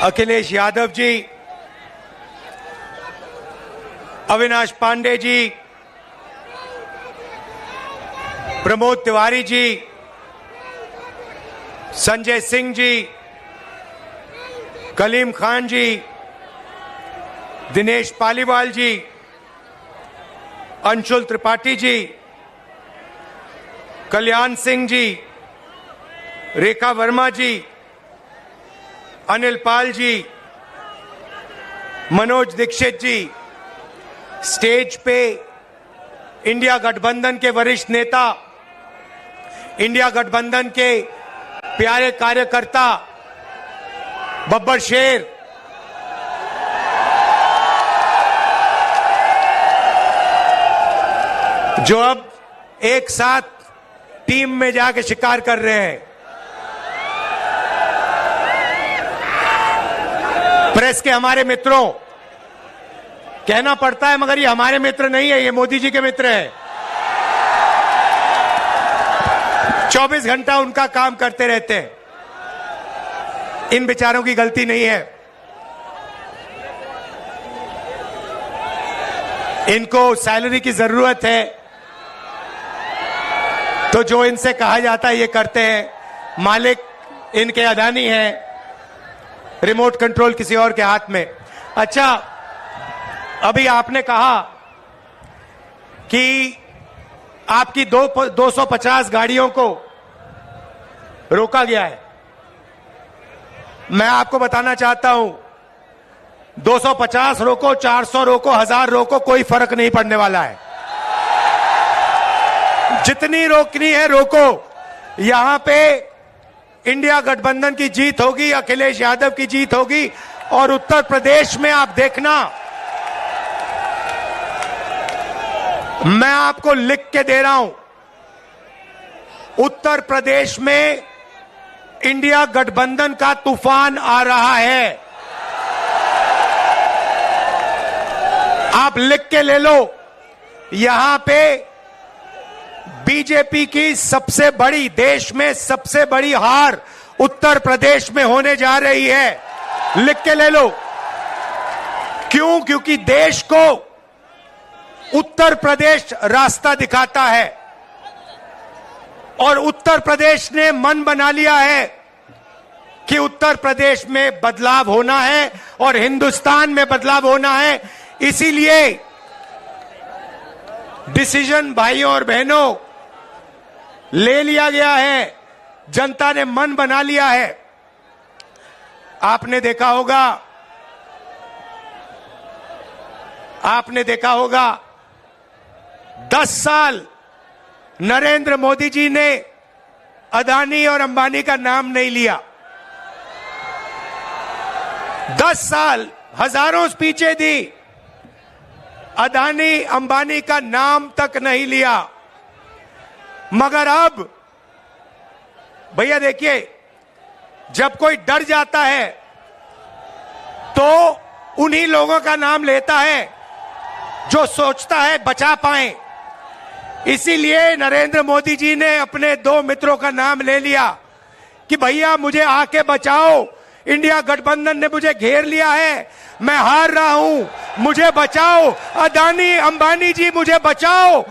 अखिलेश यादव जी, अविनाश पांडे जी, प्रमोद तिवारी जी, संजय सिंह जी, कलीम खान जी, दिनेश पालीवाल जी, अंशुल त्रिपाठी जी, कल्याण सिंह जी, रेखा वर्मा जी, अनिल पाल जी, मनोज दीक्षित जी, stage पे India गठबंधन के वरिष्ठ नेता, इंडिया गठबंधन के प्यारे कार्यकर्ता बब्बर शेर, जो अब एक साथ टीम में जाके शिकार कर रहे हैं, प्रेस के हमारे मित्रों, कहना पड़ता है मगर ये हमारे मित्र नहीं है, ये मोदी जी के मित्र हैं। 24 घंटा उनका काम करते रहते हैं, इन बेचारों की गलती नहीं है। इनको सैलरी की जरूरत है तो जो इनसे कहा जाता है ये करते हैं। मालिक इनके अदानी हैं, रिमोट कंट्रोल किसी और के हाथ में। अच्छा, अभी आपने कहा कि आपकी 250 गाड़ियों को रोका गया है। मैं आपको बताना चाहता हूं, 250 रोको, 400 रोको, 1000 रोको, कोई फर्क नहीं पड़ने वाला है। जितनी रोकनी है रोको। यहां पे इंडिया गठबंधन की जीत होगी, अखिलेश यादव की जीत होगी। और उत्तर प्रदेश में आप देखना, मैं आपको लिख के दे रहा हूं, उत्तर प्रदेश में इंडिया गठबंधन का तूफान आ रहा है। आप लिख के ले लो, यहां पे बीजेपी की सबसे बड़ी, देश में सबसे बड़ी हार उत्तर प्रदेश में होने जा रही है। लिख के ले लो। क्यों? क्योंकि देश को उत्तर प्रदेश रास्ता दिखाता है और उत्तर प्रदेश ने मन बना लिया है कि उत्तर प्रदेश में बदलाव होना है और हिंदुस्तान में बदलाव होना है। इसीलिए डिसीजन भाइयों और बहनों ले लिया गया है, जनता ने मन बना लिया है। आपने देखा होगा 10 साल नरेंद्र मोदी जी ने अदानी और अंबानी का नाम नहीं लिया। 10 साल हजारों स्पीचें दी, अदानी अंबानी का नाम तक नहीं लिया। मगर अब भैया देखिए, जब कोई डर जाता है तो उन्हीं लोगों का नाम लेता है जो सोचता है बचा पाए। इसीलिए नरेंद्र मोदी जी ने अपने 2 मित्रों का नाम ले लिया कि भैया मुझे आके बचाओ, इंडिया गठबंधन ने मुझे घेर लिया है, मैं हार रहा हूं, मुझे बचाओ, अदानी अंबानी जी मुझे बचाओ।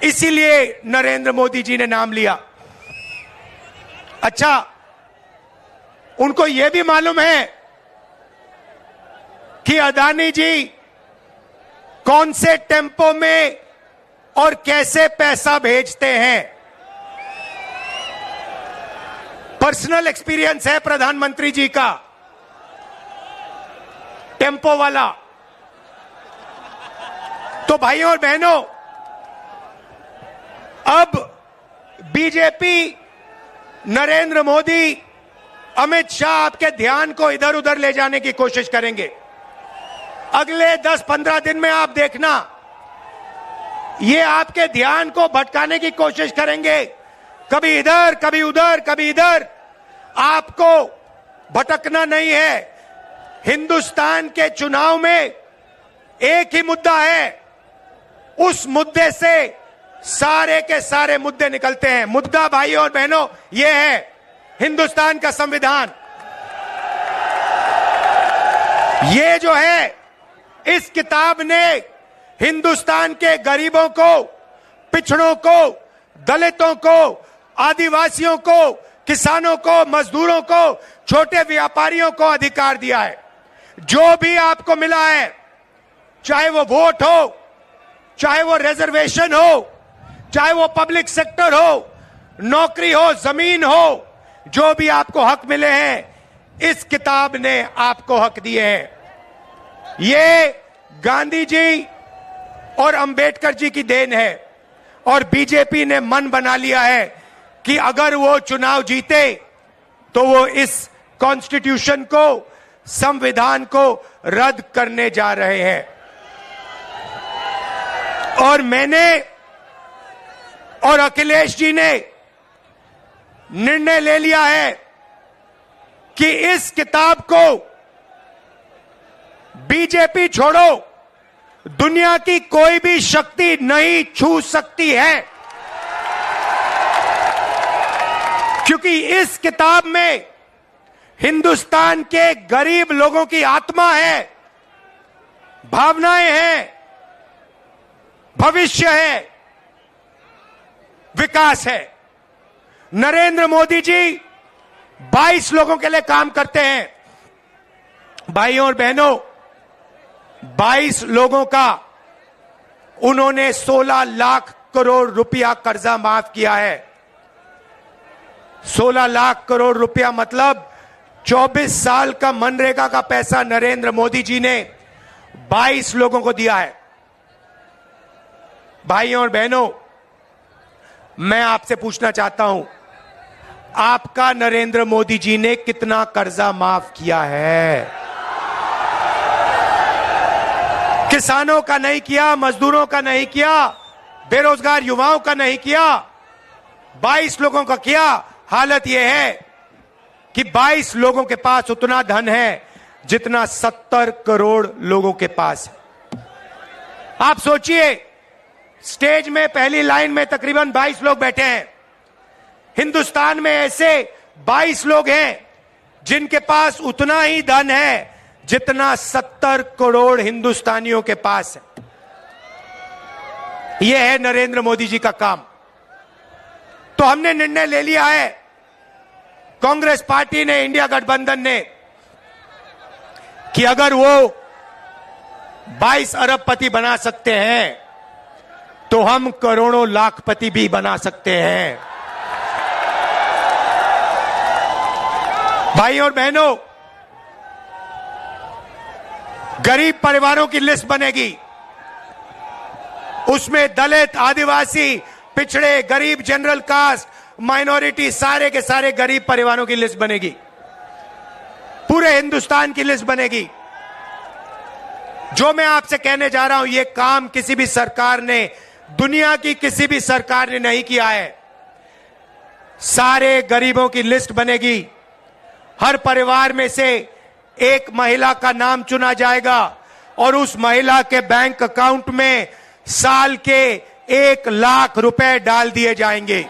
इसीलिए नरेंद्र मोदी जी ने नाम लिया। अच्छा, उनको यह भी मालूम है कि अदानी जी कौन से टेम्पो में और कैसे पैसा भेजते हैं। पर्सनल एक्सपीरियंस है प्रधानमंत्री जी का, टेम्पो वाला। तो भाइयों और बहनों, अब बीजेपी, नरेंद्र मोदी, अमित शाह आपके ध्यान को इधर उधर ले जाने की कोशिश करेंगे। अगले 10-15 दिन में आप देखना, ये आपके ध्यान को भटकाने की कोशिश करेंगे, कभी इधर कभी उधर कभी इधर। आपको भटकना नहीं है। हिंदुस्तान के चुनाव में एक ही मुद्दा है, उस मुद्दे से सारे के सारे मुद्दे निकलते हैं। मुद्दा भाइयों और बहनों ये है हिंदुस्तान का संविधान। ये जो है, इस किताब ने हिंदुस्तान के गरीबों को, पिछड़ों को, दलितों को, आदिवासियों को, किसानों को, मजदूरों को, छोटे व्यापारियों को अधिकार दिया है। जो भी आपको मिला है, चाहे वो वोट हो, चाहे वो रिजर्वेशन हो, चाहे वो पब्लिक सेक्टर हो, नौकरी हो, जमीन हो, जो भी आपको हक मिले हैं, इस किताब ने आपको हक दिए हैं। ये गांधी जी और अंबेडकर जी की देन है और बीजेपी ने मन बना लिया है कि अगर वो चुनाव जीते तो वो इस कॉन्स्टिट्यूशन को, संविधान को रद्द करने जा रहे हैं। और मैंने और अखिलेश जी ने निर्णय ले लिया है कि इस किताब को बीजेपी छोड़ो, दुनिया की कोई भी शक्ति नहीं छू सकती है, क्योंकि इस किताब में हिंदुस्तान के गरीब लोगों की आत्मा है, भावनाएं हैं, भविष्य है, विकास है। नरेंद्र मोदी जी 22 लोगों के लिए काम करते हैं। भाइयों और बहनों, 22 लोगों का उन्होंने 16 लाख करोड़ रुपया कर्जा माफ किया है। 16 लाख करोड़ रुपया मतलब 24 साल का मनरेगा का पैसा नरेंद्र मोदी जी ने 22 लोगों को दिया है। भाइयों और बहनों, मैं आपसे पूछना चाहता हूं, आपका नरेंद्र मोदी जी ने कितना कर्जा माफ किया है? किसानों का नहीं किया, मजदूरों का नहीं किया, बेरोजगार युवाओं का नहीं किया, 22 लोगों का किया। हालत यह है कि 22 लोगों के पास उतना धन है जितना 70 करोड़ लोगों के पास है। आप सोचिए, स्टेज में पहली लाइन में तकरीबन 22 लोग बैठे हैं। हिंदुस्तान में ऐसे 22 लोग हैं जिनके पास उतना ही धन है जितना 70 करोड़ हिंदुस्तानियों के पास है। यह है नरेंद्र मोदी जी का काम। तो हमने निर्णय ले लिया है, कांग्रेस पार्टी ने, इंडिया गठबंधन ने, कि अगर वो 22 अरबपति बना सकते हैं तो हम करोड़ों लाखपति भी बना सकते हैं। भाइयों और बहनों, गरीब परिवारों की लिस्ट बनेगी। उसमें दलित, आदिवासी, पिछड़े, गरीब, जनरल कास्ट, माइनॉरिटी, सारे के सारे गरीब परिवारों की लिस्ट बनेगी। पूरे हिंदुस्तान की लिस्ट बनेगी। जो मैं आपसे कहने जा रहा हूं, यह काम किसी भी सरकार ने, दुनिया की किसी भी सरकार ने नहीं किया है। सारे गरीबों की लिस्ट बनेगी। हर परिवार में से एक महिला का नाम चुना जाएगा और उस महिला के बैंक अकाउंट में साल के 1 लाख रुपए डाल दिए जाएंगे।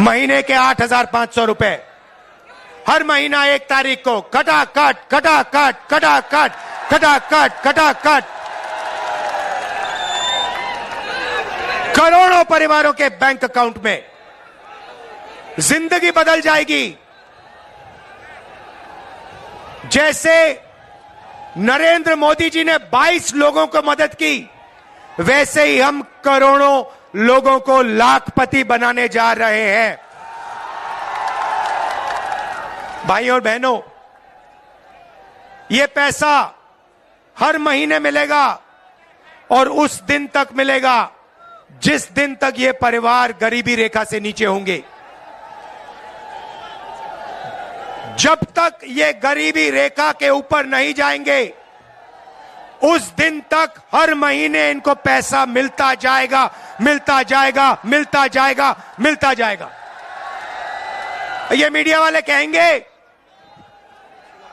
महीने के 8,500 रुपए हर महीना 1 तारीख को खटाखट खटाखट खटाखट खटाखट खटाखट करोड़ों परिवारों के बैंक अकाउंट में। जिंदगी बदल जाएगी। जैसे नरेंद्र मोदी जी ने 22 लोगों को मदद की, वैसे ही हम करोड़ों लोगों को लाखपति बनाने जा रहे हैं। भाइयों और बहनों, यह पैसा हर महीने मिलेगा और उस दिन तक मिलेगा जिस दिन तक ये परिवार गरीबी रेखा से नीचे होंगे। जब तक ये गरीबी रेखा के ऊपर नहीं जाएंगे, उस दिन तक हर महीने इनको पैसा मिलता जाएगा, मिलता जाएगा, मिलता जाएगा, मिलता जाएगा। ये मीडिया वाले कहेंगे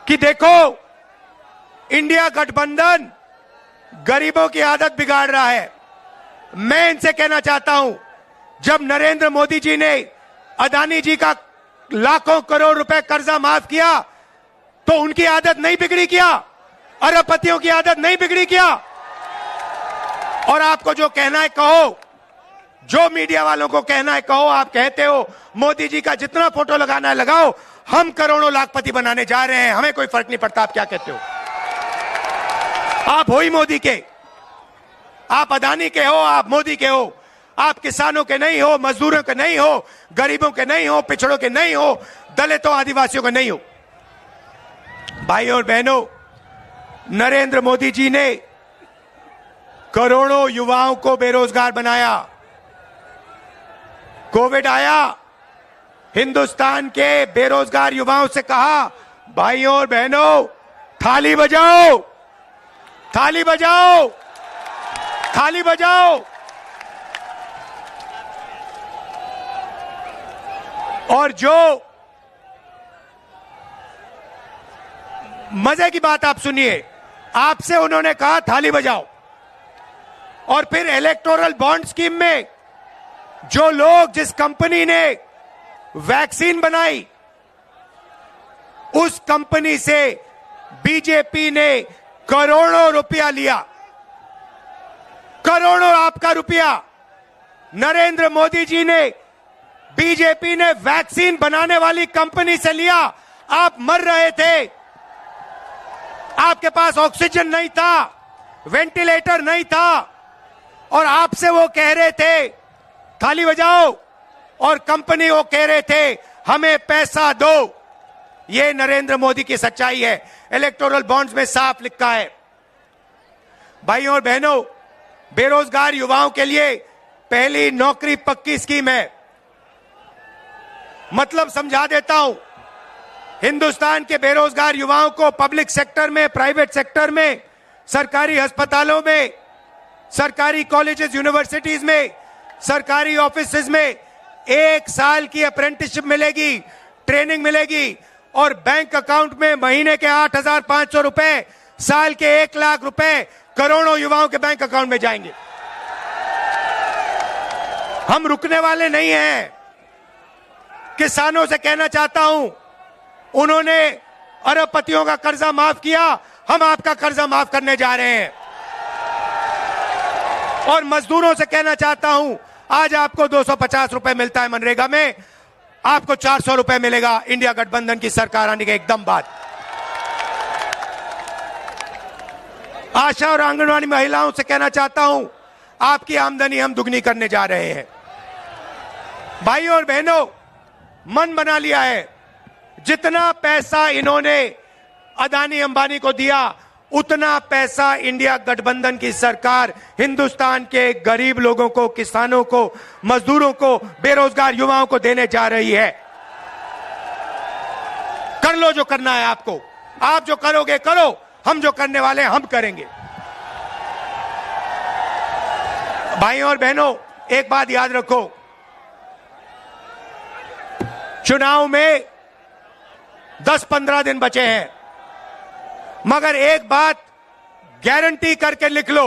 कि देखो, इंडिया गठबंधन गरीबों की आदत बिगाड़ रहा है। मैं इनसे कहना चाहता हूं, जब नरेंद्र मोदी जी ने अदानी जी का लाखों करोड़ रुपए कर्जा माफ किया तो उनकी आदत नहीं बिगड़ी क्या? अरबपतियों की आदत नहीं बिगड़ी क्या? और आपको जो कहना है कहो, जो मीडिया वालों को कहना है कहो। आप कहते हो मोदी जी का जितना फोटो लगाना है लगाओ, हम करोड़ों लाखपति बनाने जा रहे हैं, हमें कोई फर्क नहीं पड़ता आप क्या कहते हो। आप हो ही मोदी के, आप अदानी के हो, आप मोदी के हो। आप किसानों के नहीं हो, मजदूरों के नहीं हो, गरीबों के नहीं हो, पिछड़ों के नहीं हो, दलितों आदिवासियों के नहीं हो। भाइयों और बहनों, नरेंद्र मोदी जी ने करोड़ों युवाओं को बेरोजगार बनाया। कोविड आया, हिंदुस्तान के बेरोजगार युवाओं से कहा, भाइयों और बहनों थाली बजाओ, थाली बजाओ, थाली बजाओ। और जो मजे की बात आप सुनिए, आपसे उन्होंने कहा थाली बजाओ, और फिर इलेक्टोरल बॉन्ड स्कीम में जो लोग, जिस कंपनी ने वैक्सीन बनाई, उस कंपनी से बीजेपी ने करोड़ों रुपया लिया। करोड़ों आपका रुपया नरेंद्र मोदी जी ने, बीजेपी ने वैक्सीन बनाने वाली कंपनी से लिया। आप मर रहे थे, आपके पास ऑक्सीजन नहीं था, वेंटिलेटर नहीं था, और आपसे वो कह रहे थे थाली बजाओ, और कंपनी वो कह रहे थे हमें पैसा दो। ये नरेंद्र मोदी की सच्चाई है। इलेक्टोरल बॉन्ड्स में साफ लिखा है। भाइयों और बहनों, बेरोजगार युवाओं के लिए पहली नौकरी पक्की स्कीम है। मतलब समझा देता हूं, हिंदुस्तान के बेरोजगार युवाओं को पब्लिक सेक्टर में, प्राइवेट सेक्टर में, सरकारी अस्पतालों में, सरकारी कॉलेजेस, यूनिवर्सिटीज में, सरकारी ऑफिसेज में 1 साल की अप्रेंटिसशिप मिलेगी, ट्रेनिंग मिलेगी, और बैंक अकाउंट में महीने के 8,500 रुपए, साल के 1 लाख रुपए करोड़ों युवाओं के बैंक अकाउंट में जाएंगे। हम रुकने वाले नहीं हैं। किसानों से कहना चाहता हूं, उन्होंने अरबपतियों का कर्जा माफ किया, हम आपका कर्जा माफ करने जा रहे हैं। और मजदूरों से कहना चाहता हूं, आज आपको 250 रुपए मिलता है मनरेगा में, आपको 400 रुपए मिलेगा इंडिया गठबंधन की सरकार आने के एकदम बाद। आशा और आंगनवाड़ी महिलाओं से कहना चाहता हूं, आपकी आमदनी हम दुगनी करने जा रहे हैं। भाइयों और बहनों, मन बना लिया है, जितना पैसा इन्होंने अदानी अंबानी को दिया, उतना पैसा इंडिया गठबंधन की सरकार हिंदुस्तान के गरीब लोगों को, किसानों को, मजदूरों को, बेरोजगार युवाओं को देने जा रही है। कर लो जो करना है आपको, आप जो करोगे करो, हम जो करने वाले हैं हम करेंगे। भाइयों और बहनों, एक बात याद रखो, चुनाव में 10-15 दिन बचे हैं, मगर एक बात गारंटी करके लिख लो,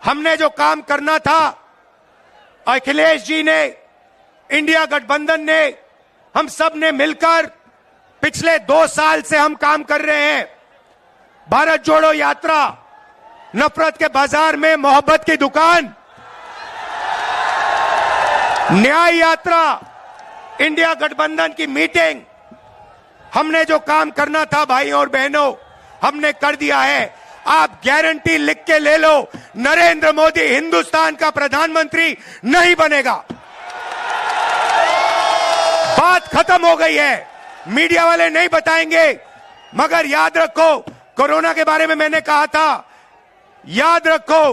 हमने जो काम करना था, अखिलेश जी ने, इंडिया गठबंधन ने, हम सब ने मिलकर पिछले 2 साल से हम काम कर रहे हैं। भारत जोड़ो यात्रा, नफरत के बाजार में मोहब्बत की दुकान, न्याय यात्रा, इंडिया गठबंधन की मीटिंग, हमने जो काम करना था भाइयों और बहनों, हमने कर दिया है। आप गारंटी लिख के ले लो, नरेंद्र मोदी हिंदुस्तान का प्रधानमंत्री नहीं बनेगा। बात खत्म हो गई है, मीडिया वाले नहीं बताएंगे, मगर याद रखो, कोरोना के बारे में मैंने कहा था, याद रखो,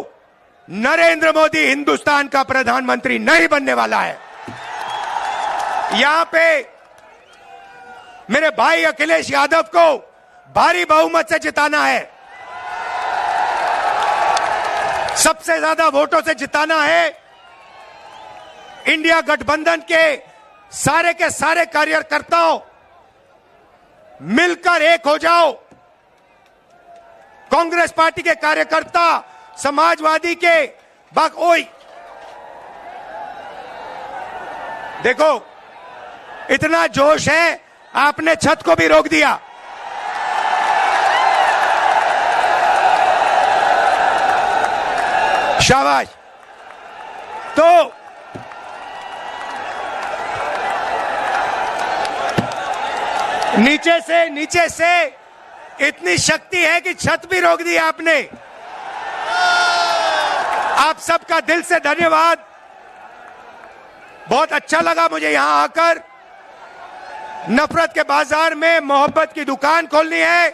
नरेंद्र मोदी हिंदुस्तान का प्रधानमंत्री नहीं बनने वाला है। यहां पे मेरे भाई अखिलेश यादव को भारी बहुमत से जिताना है, सबसे ज्यादा वोटों से जिताना है। इंडिया गठबंधन के सारे कार्यकर्ताओं मिलकर एक हो जाओ। कांग्रेस पार्टी के कार्यकर्ता, समाजवादी के देखो, इतना जोश है, आपने छत को भी रोक दिया। शाबाश। तो नीचे से इतनी शक्ति है कि छत भी रोक दी आपने। आप सबका दिल से धन्यवाद। बहुत अच्छा लगा मुझे यहां आकर। नफरत के बाजार में मोहब्बत की दुकान खोलनी है।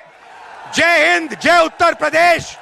जय हिंद, जय उत्तर प्रदेश।